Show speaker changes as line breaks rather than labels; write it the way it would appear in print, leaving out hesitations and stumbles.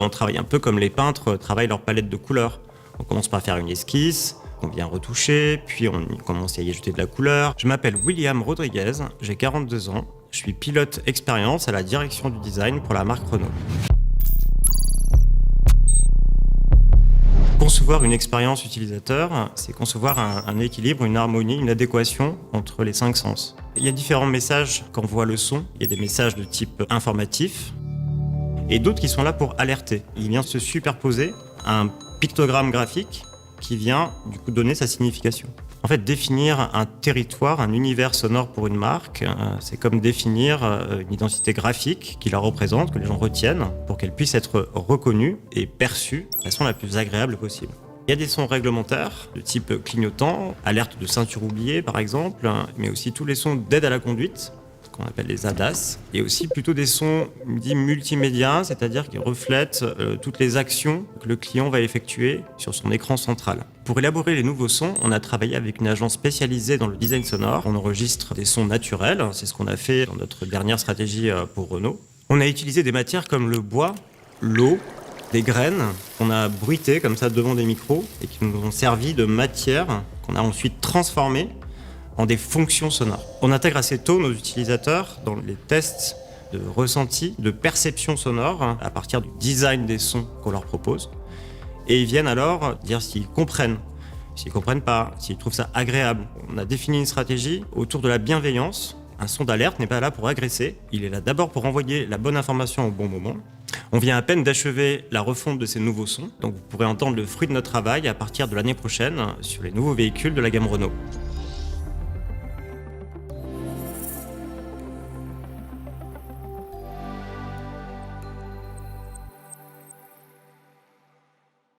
On travaille un peu comme les peintres travaillent leur palette de couleurs. On commence par faire une esquisse, on vient retoucher, puis on commence à y ajouter de la couleur. Je m'appelle William Rodriguez, j'ai 42 ans, je suis pilote expérience à la direction du design pour la marque Renault. Concevoir une expérience utilisateur, c'est concevoir un équilibre, une harmonie, une adéquation entre les 5 sens. Il y a différents messages qu'envoie le son. Il y a des messages de type informatif et d'autres qui sont là pour alerter. Il vient se superposer à un pictogramme graphique qui vient du coup donner sa signification. En fait, définir un territoire, un univers sonore pour une marque, c'est comme définir une identité graphique qui la représente, que les gens retiennent, pour qu'elle puisse être reconnue et perçue de façon la plus agréable possible. Il y a des sons réglementaires de type clignotant, alerte de ceinture oubliée par exemple, mais aussi tous les sons d'aide à la conduite, ce qu'on appelle les ADAS, et aussi plutôt des sons dits multimédia, c'est-à-dire qui reflètent toutes les actions que le client va effectuer sur son écran central. Pour élaborer les nouveaux sons, on a travaillé avec une agence spécialisée dans le design sonore. On enregistre des sons naturels, c'est ce qu'on a fait dans notre dernière stratégie pour Renault. On a utilisé des matières comme le bois, l'eau, des graines qu'on a bruitées comme ça devant des micros et qui nous ont servi de matière qu'on a ensuite transformée en des fonctions sonores. On intègre assez tôt nos utilisateurs dans les tests de ressenti, de perception sonore à partir du design des sons qu'on leur propose. Et ils viennent alors dire s'ils comprennent pas, s'ils trouvent ça agréable. On a défini une stratégie autour de la bienveillance. Un son d'alerte n'est pas là pour agresser, il est là d'abord pour envoyer la bonne information au bon moment. On vient à peine d'achever la refonte de ces nouveaux sons, donc vous pourrez entendre le fruit de notre travail à partir de l'année prochaine sur les nouveaux véhicules de la gamme Renault.